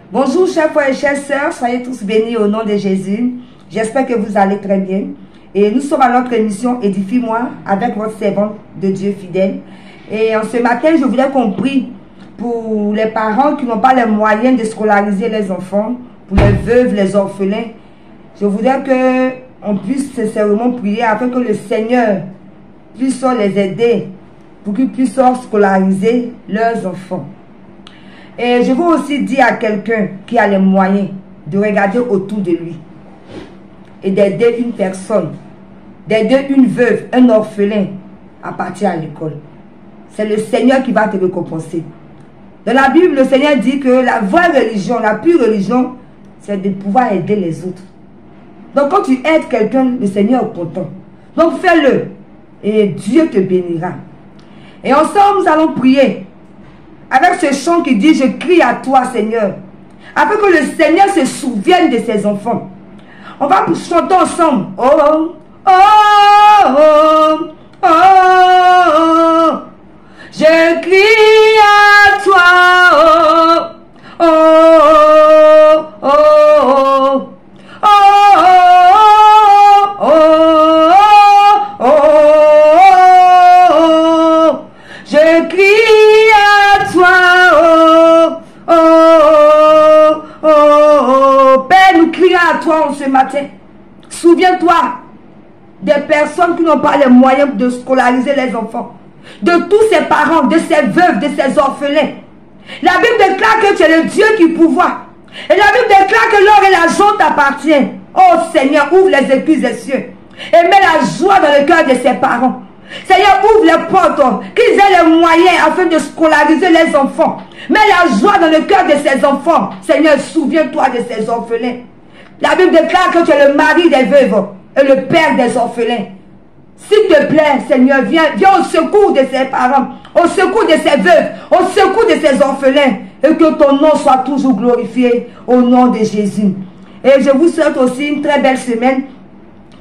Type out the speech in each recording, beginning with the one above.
Bonjour chers frères et chères sœurs, soyez tous bénis au nom de Jésus. J'espère que vous allez très bien. Et nous sommes à notre émission Édifie-moi avec votre servante de Dieu fidèle. Et en ce matin, je voulais qu'on prie pour les parents qui n'ont pas les moyens de scolariser les enfants, pour les veuves, les orphelins. Je voudrais qu'on puisse sincèrement prier afin que le Seigneur puisse les aider pour qu'ils puissent scolariser leurs enfants. Et je veux aussi dire à quelqu'un qui a les moyens de regarder autour de lui et d'aider une personne, d'aider une veuve, un orphelin à partir à l'école. C'est le Seigneur qui va te récompenser. Dans la Bible, le Seigneur dit que la vraie religion, la pure religion, c'est de pouvoir aider les autres. Donc quand tu aides quelqu'un, le Seigneur est content. Donc fais-le et Dieu te bénira. Et ensemble, nous allons prier avec ce chant qui dit « Je crie à toi, Seigneur », afin que le Seigneur se souvienne de ses enfants. On va chanter ensemble. Oh, oh, oh, oh, oh, je crie à toi, oh, oh, oh, oh, oh, oh, oh, oh, oh, je crie à toi, oh, oh, oh, oh. Père, nous crions à toi en ce matin. Souviens-toi des personnes qui n'ont pas les moyens de scolariser les enfants, de tous ces parents, de ces veuves, de ces orphelins. La Bible déclare que tu es le Dieu qui pourvoit. Et la Bible déclare que l'or et l'argent t'appartiennent. Oh Seigneur, ouvre les écluses des cieux et mets la joie dans le cœur de ses parents. Seigneur, ouvre les portes, qu'ils aient les moyens afin de scolariser les enfants. Mets la joie dans le cœur de ces enfants. Seigneur, souviens-toi de ces orphelins. La Bible déclare que tu es le mari des veuves et le père des orphelins. S'il te plaît, Seigneur, viens au secours de ses parents, au secours de ses veuves, au secours de ses orphelins, et que ton nom soit toujours glorifié au nom de Jésus. Et je vous souhaite aussi une très belle semaine,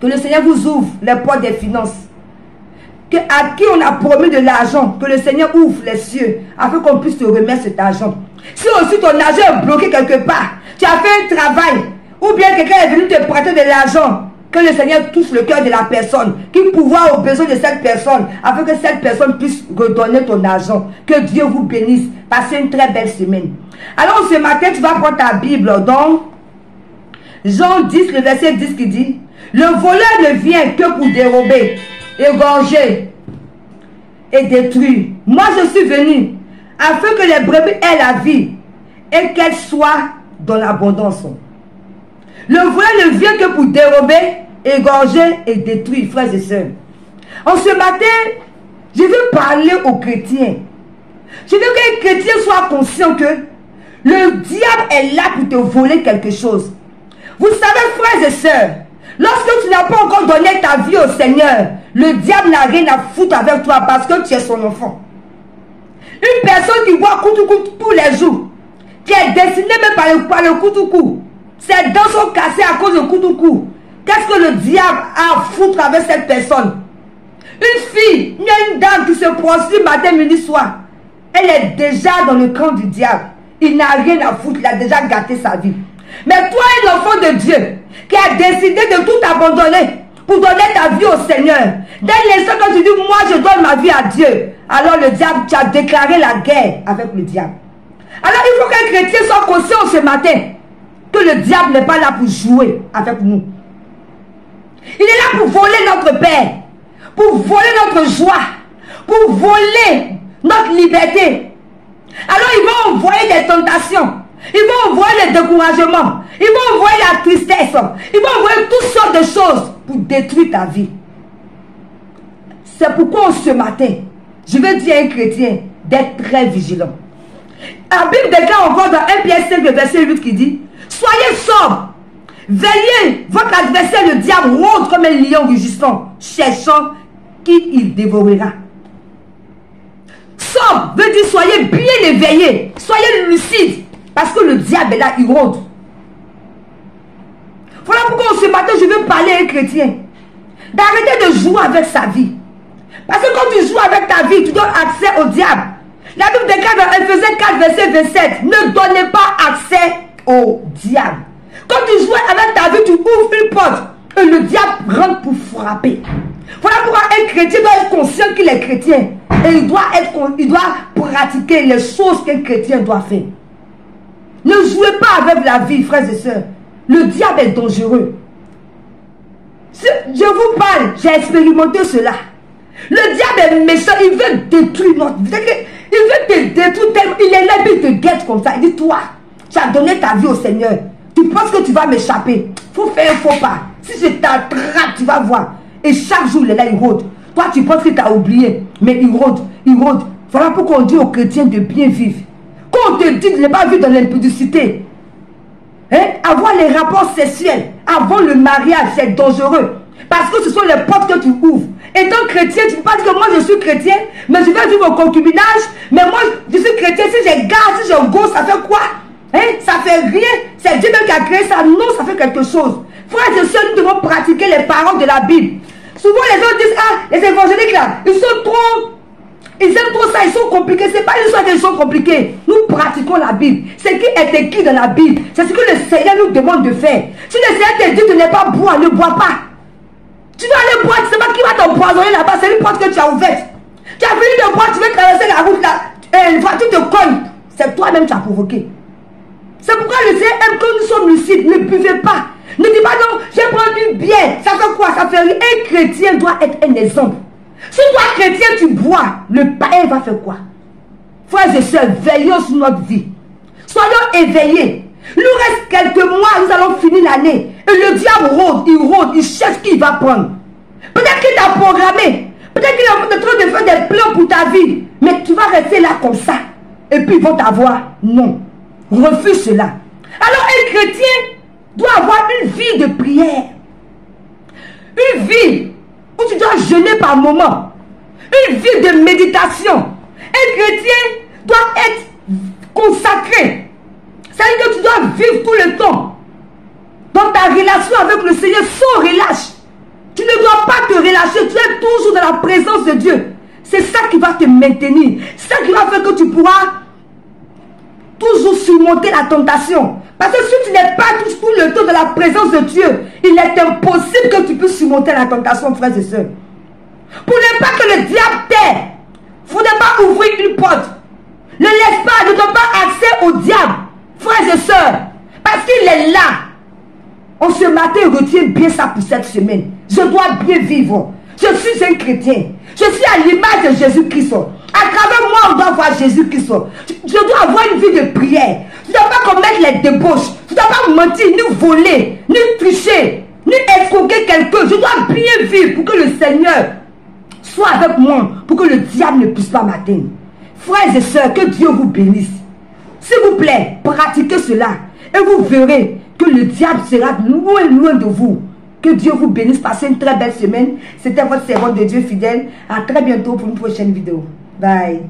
que le Seigneur vous ouvre les portes des finances, à qui on a promis de l'argent, que le Seigneur ouvre les cieux, afin qu'on puisse te remettre cet argent. Si aussi ton argent est bloqué quelque part, tu as fait un travail, ou bien quelqu'un est venu te prêter de l'argent, que le Seigneur touche le cœur de la personne, qu'il pourvoie aux besoins de cette personne, afin que cette personne puisse redonner ton argent. Que Dieu vous bénisse. Passez une très belle semaine. Alors ce matin, tu vas prendre ta Bible dans Jean 10, le verset 10 qui dit: le voleur ne vient que pour dérober, égorger et détruire. Moi je suis venu afin que les brebis aient la vie et qu'elles soient dans l'abondance. Le voleur ne vient que pour dérober, égorger et détruire, frères et sœurs. En ce matin, je veux parler aux chrétiens. Je veux que les chrétiens soient conscients que le diable est là pour te voler quelque chose. Vous savez, frères et sœurs, lorsque tu n'as pas encore donné ta vie au Seigneur, le diable n'a rien à foutre avec toi parce que tu es son enfant. Une personne qui boit coutou-coutou tous les jours, qui est destinée même par le coutou-coutou, ses dents sont cassées à cause de coutou-coutou. Qu'est-ce que le diable a à foutre avec cette personne? Une fille, il y a une dame qui se prostitue matin, midi, soir. Elle est déjà dans le camp du diable. Il n'a rien à foutre, il a déjà gâté sa vie. Mais toi, un enfant de Dieu, qui a décidé de tout abandonner pour donner ta vie au Seigneur, dès l'instant quand tu dis, moi je donne ma vie à Dieu, alors le diable, tu as déclaré la guerre avec le diable. Alors il faut qu'un chrétien soit conscient ce matin que le diable n'est pas là pour jouer avec nous. Il est là pour voler notre paix, pour voler notre joie, pour voler notre liberté. Alors ils vont envoyer des tentations, ils vont envoyer les découragements, ils vont envoyer la tristesse, ils vont envoyer toutes sortes de choses pour détruire ta vie. C'est pourquoi ce matin, je veux dire à un chrétien d'être très vigilant. La Bible déclare encore dans 1 Pierre 5, verset 8 qui dit: soyez sobres, veillez, votre adversaire le diable rôde comme un lion rugissant, cherchant qui il dévorera. Sobre veut dire soyez bien éveillés, soyez lucides, parce que le diable est là, il rôde. Voilà pourquoi ce matin je veux parler à un chrétien d'arrêter de jouer avec sa vie. Parce que quand tu joues avec ta vie, tu donnes accès au diable. La Bible déclare dans Ephésiens 4, verset 27, ne donnez pas accès diable. Quand tu joues avec ta vie, tu ouvres une porte et le diable rentre pour frapper. Voilà pourquoi un chrétien doit être conscient qu'il est chrétien. Et il doit pratiquer les choses qu'un chrétien doit faire. Ne jouez pas avec la vie, frères et sœurs. Le diable est dangereux. Je vous parle, j'ai expérimenté cela. Le diable est méchant, il veut détruire notre vie. Il veut te détruire tellement. Il est là, il te guette comme ça. Il dit, toi, tu as donné ta vie au Seigneur. Tu penses que tu vas m'échapper. Il faut faire un faux pas. Si je t'attrape, tu vas voir. Et chaque jour, il est là, il rôde. Toi, tu penses que tu as oublié. Mais il rôde, il rôde. Voilà pourquoi on dit aux chrétiens de bien vivre. Quand on te dit de ne pas vivre dans l'impudicité, avoir les rapports sexuels avant le mariage, c'est dangereux. Parce que ce sont les portes que tu ouvres. Étant chrétien, tu ne peux pas dire que moi je suis chrétien, mais je vais vivre au concubinage. Mais moi, je suis chrétien, si j'ai garde, si j'ai gosse, ça fait quoi? Ça fait rien. C'est Dieu même qui a créé ça. Non, ça fait quelque chose. Frères et sœurs, nous devons pratiquer les paroles de la Bible. Souvent les gens disent, ah, les évangéliques là, ils aiment trop ça, ils sont compliqués. C'est pas une histoire qu'ils sont compliqués. Nous pratiquons la Bible. Ce qui est écrit dans la Bible, c'est ce que le Seigneur nous demande de faire. Si le Seigneur te dit de ne pas boire, ne bois pas. Tu dois aller boire, tu ne sais pas qui va t'empoisonner là-bas, c'est une porte que tu as ouverte. Tu as fini de boire, tu veux traverser la route là, et une voiture te cogne. C'est toi-même qui as provoqué. C'est pourquoi le Seigneur aime que nous sommes lucides. Ne buvez pas. Ne dis pas non, je vais prendre une bière. Ça fait quoi? Ça fait rien. Un chrétien doit être un exemple. Si toi chrétien tu bois, le païen va faire quoi? Frères et sœurs, veillons sur notre vie. Soyons éveillés. Il nous reste quelques mois, nous allons finir l'année. Et le diable rôde, il cherche qui il va prendre. Peut-être qu'il t'a programmé. Peut-être qu'il est en train de faire des plans pour ta vie. Mais tu vas rester là comme ça. Et puis ils vont t'avoir. Non. Refuse cela. Alors un chrétien doit avoir une vie de prière. Une vie où tu dois jeûner par moment. Une vie de méditation. Un chrétien doit être consacré. C'est-à-dire que tu dois vivre tout le temps dans ta relation avec le Seigneur sans relâche. Tu ne dois pas te relâcher. Tu es toujours dans la présence de Dieu. C'est ça qui va te maintenir. C'est ça qui va faire que tu pourras toujours surmonter la tentation. Parce que si tu n'es pas tout le temps dans la présence de Dieu, il est impossible que tu puisses surmonter la tentation, frères et sœurs. Pour ne pas que le diable t'aide, il ne faut pas ouvrir une porte. Ne laisse pas, ne donne pas accès au diable, frères et sœurs. Parce qu'il est là. En ce matin, retiens bien ça pour cette semaine. Je dois bien vivre. Je suis un chrétien. Je suis à l'image de Jésus-Christ. À travers moi, on doit voir Jésus-Christ. Je dois avoir une vie de prière. Tu ne dois pas commettre les débauches. Tu ne dois pas mentir, ni voler, ni tricher, ni escroquer quelqu'un. Je dois bien vivre pour que le Seigneur soit avec moi, pour que le diable ne puisse pas m'atteindre. Frères et sœurs, que Dieu vous bénisse. S'il vous plaît, pratiquez cela. Et vous verrez que le diable sera loin, loin de vous. Que Dieu vous bénisse. Passez une très belle semaine. C'était votre servante de Dieu fidèle. À très bientôt pour une prochaine vidéo. Bye.